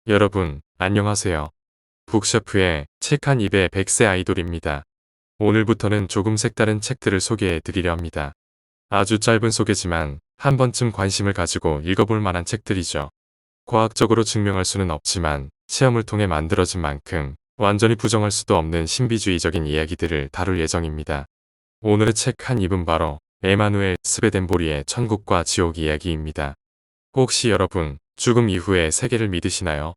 여러분, 안녕하세요. 북셰프의 책 한 입의 100세 아이돌입니다. 오늘부터는 조금 색다른 책들을 소개해 드리려 합니다. 아주 짧은 소개지만 한 번쯤 관심을 가지고 읽어볼 만한 책들이죠. 과학적으로 증명할 수는 없지만 체험을 통해 만들어진 만큼 완전히 부정할 수도 없는 신비주의적인 이야기들을 다룰 예정입니다. 오늘의 책 한 입은 바로 에마누엘 스베덴보리의 천국과 지옥 이야기입니다. 혹시 여러분, 죽음 이후의 세계를 믿으시나요?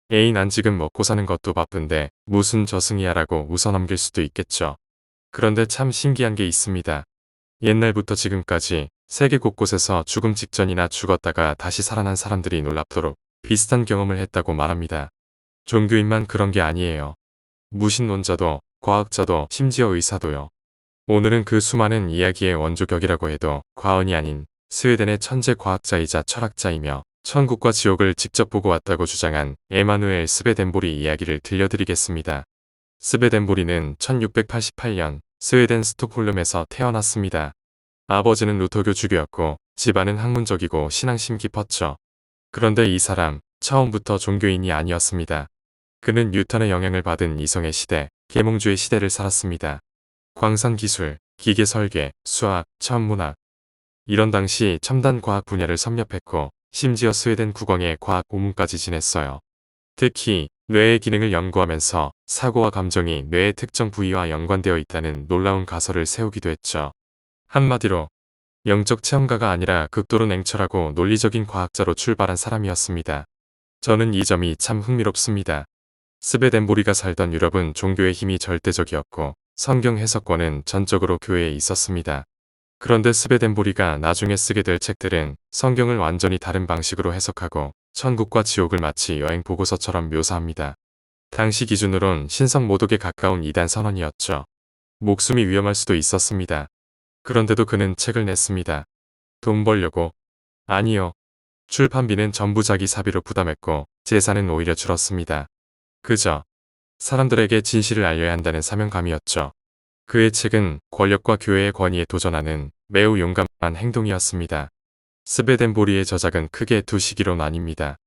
에이 난 지금 먹고 사는 것도 바쁜데 무슨 저승이야라고 웃어넘길 수도 있겠죠. 그런데 참 신기한 게 있습니다. 옛날부터 지금까지 세계 곳곳에서 죽음 직전이나 죽었다가 다시 살아난 사람들이 놀랍도록 비슷한 경험을 했다고 말합니다. 종교인만 그런 게 아니에요. 무신론자도, 과학자도, 심지어 의사도요. 오늘은 그 수많은 이야기의 원조격이라고 해도 과언이 아닌 스웨덴의 천재 과학자이자 철학자이며 천국과 지옥을 직접 보고 왔다고 주장한 에마누엘 스베덴보리 이야기를 들려드리겠습니다. 스베덴보리는 1688년 스웨덴 스톡홀름에서 태어났습니다. 아버지는 루터교 주교였고 집안은 학문적이고 신앙심 깊었죠. 그런데 이 사람 처음부터 종교인이 아니었습니다. 그는 뉴턴의 영향을 받은 이성의 시대, 계몽주의 시대를 살았습니다. 광산기술, 기계설계, 수학, 천문학 이런 당시 첨단 과학 분야를 섭렵했고 심지어 스웨덴 국왕의 과학 고문까지 지냈어요. 특히 뇌의 기능을 연구하면서 사고와 감정이 뇌의 특정 부위와 연관되어 있다는 놀라운 가설을 세우기도 했죠. 한마디로 영적 체험가가 아니라 극도로 냉철하고 논리적인 과학자로 출발한 사람이었습니다. 저는 이 점이 참 흥미롭습니다. 스베덴보리가 살던 유럽은 종교의 힘이 절대적이었고 성경 해석권은 전적으로 교회에 있었습니다. 그런데 스베덴보리가 나중에 쓰게 될 책들은 성경을 완전히 다른 방식으로 해석하고 천국과 지옥을 마치 여행 보고서처럼 묘사합니다. 당시 기준으론 신성 모독에 가까운 이단 선언이었죠. 목숨이 위험할 수도 있었습니다. 그런데도 그는 책을 냈습니다. 돈 벌려고? 아니요. 출판비는 전부 자기 사비로 부담했고 재산은 오히려 줄었습니다. 그저 사람들에게 진실을 알려야 한다는 사명감이었죠. 그의 책은 권력과 교회의 권위에 도전하는 매우 용감한 행동이었습니다. 스베덴보리의 저작은 크게 두 시기로 나뉩니다.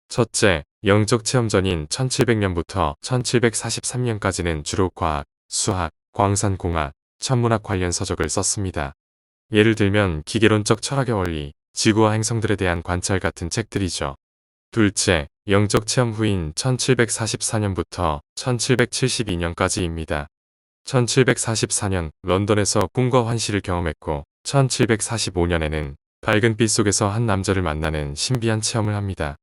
첫째, 영적 체험전인 1700년부터 1743년까지는 주로 과학, 수학, 광산공학, 천문학 관련 서적을 썼습니다. 예를 들면 기계론적 철학의 원리, 지구와 행성들에 대한 관찰 같은 책들이죠. 둘째, 영적 체험 후인 1744년부터 1772년까지입니다. 1744년 런던에서 꿈과 환시를 경험했고 1745년에는 밝은 빛 속에서 한 남자를 만나는 신비한 체험을 합니다.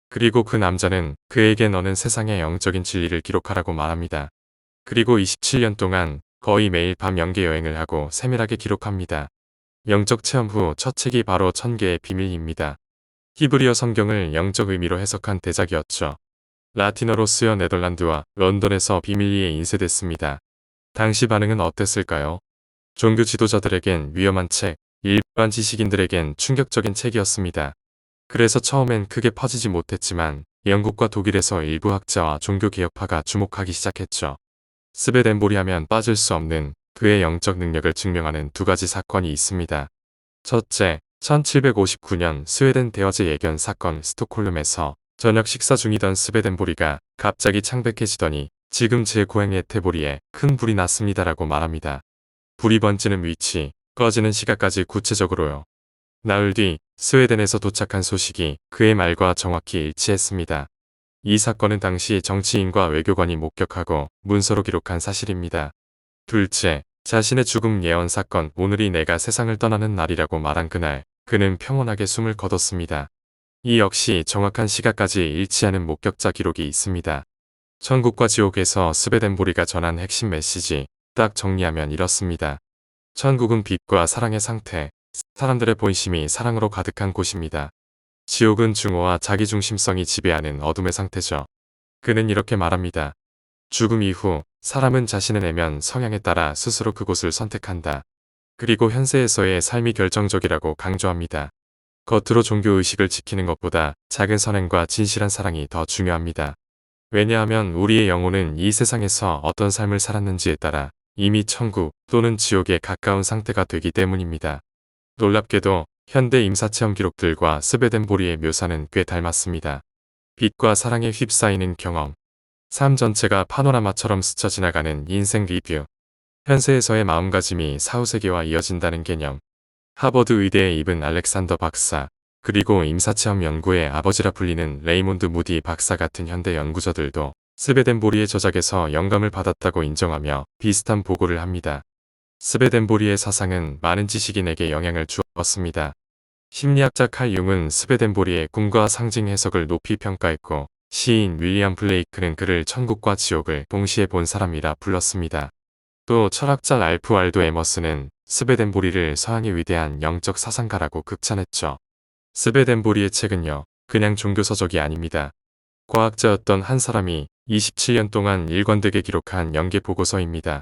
그리고 그 남자는 그에게 너는 세상의 영적인 진리를 기록하라고 말합니다. 그리고 27년 동안 거의 매일 밤 연계 여행을 하고 세밀하게 기록합니다. 영적 체험 후 첫 책이 바로 1000개의 비밀입니다. 히브리어 성경을 영적 의미로 해석한 대작이었죠. 라틴어로 쓰여 네덜란드와 런던에서 비밀리에 인쇄됐습니다. 당시 반응은 어땠을까요? 종교 지도자들에겐 위험한 책, 일반 지식인들에겐 충격적인 책이었습니다. 그래서 처음엔 크게 퍼지지 못했지만 영국과 독일에서 일부 학자와 종교개혁파가 주목하기 시작했죠. 스베덴보리 하면 빠질 수 없는 그의 영적 능력을 증명하는 두 가지 사건이 있습니다. 첫째, 1759년 스웨덴 대화제 예견 사건 스톡홀름에서 저녁 식사 중이던 스베덴보리가 갑자기 창백해지더니 지금 제 고향 에테보리에 큰 불이 났습니다라고 말합니다. 불이 번지는 위치, 꺼지는 시각까지 구체적으로요. 나흘 뒤 스웨덴에서 도착한 소식이 그의 말과 정확히 일치했습니다. 이 사건은 당시 정치인과 외교관이 목격하고 문서로 기록한 사실입니다. 둘째, 자신의 죽음 예언 사건 오늘이 내가 세상을 떠나는 날이라고 말한 그날 그는 평온하게 숨을 거뒀습니다. 이 역시 정확한 시각까지 일치하는 목격자 기록이 있습니다. 천국과 지옥에서 스베덴보리가 전한 핵심 메시지 딱 정리하면 이렇습니다. 천국은 빛과 사랑의 상태, 사람들의 본심이 사랑으로 가득한 곳입니다. 지옥은 증오와 자기중심성이 지배하는 어둠의 상태죠. 그는 이렇게 말합니다. 죽음 이후 사람은 자신의 내면 성향에 따라 스스로 그곳을 선택한다. 그리고 현세에서의 삶이 결정적이라고 강조합니다. 겉으로 종교의식을 지키는 것보다 작은 선행과 진실한 사랑이 더 중요합니다. 왜냐하면 우리의 영혼은 이 세상에서 어떤 삶을 살았는지에 따라 이미 천국 또는 지옥에 가까운 상태가 되기 때문입니다. 놀랍게도 현대 임사체험 기록들과 스베덴보리의 묘사는 꽤 닮았습니다. 빛과 사랑에 휩싸이는 경험. 삶 전체가 파노라마처럼 스쳐 지나가는 인생 리뷰. 현세에서의 마음가짐이 사후세계와 이어진다는 개념. 하버드 의대에 입은 알렉산더 박사, 그리고 임사체험 연구의 아버지라 불리는 레이몬드 무디 박사 같은 현대 연구자들도 스베덴보리의 저작에서 영감을 받았다고 인정하며 비슷한 보고를 합니다. 스베덴보리의 사상은 많은 지식인에게 영향을 주었습니다. 심리학자 칼 융은 스베덴보리의 꿈과 상징 해석을 높이 평가했고, 시인 윌리엄 블레이크는 그를 천국과 지옥을 동시에 본 사람이라 불렀습니다. 또 철학자 랄프 알도 에머슨은 스베덴보리를 서양의 위대한 영적 사상가라고 극찬했죠. 스베덴보리의 책은요, 그냥 종교서적이 아닙니다. 과학자였던 한 사람이 27년 동안 일관되게 기록한 연계 보고서입니다.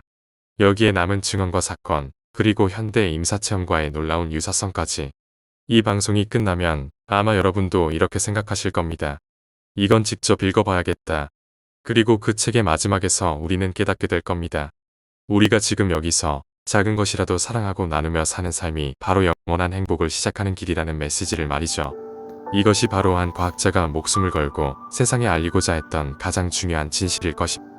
여기에 남은 증언과 사건, 그리고 현대 임사체험과의 놀라운 유사성까지. 이 방송이 끝나면 아마 여러분도 이렇게 생각하실 겁니다. 이건 직접 읽어봐야겠다. 그리고 그 책의 마지막에서 우리는 깨닫게 될 겁니다. 우리가 지금 여기서 작은 것이라도 사랑하고 나누며 사는 삶이 바로 영원한 행복을 시작하는 길이라는 메시지를 말이죠. 이것이 바로 한 과학자가 목숨을 걸고 세상에 알리고자 했던 가장 중요한 진실일 것입니다.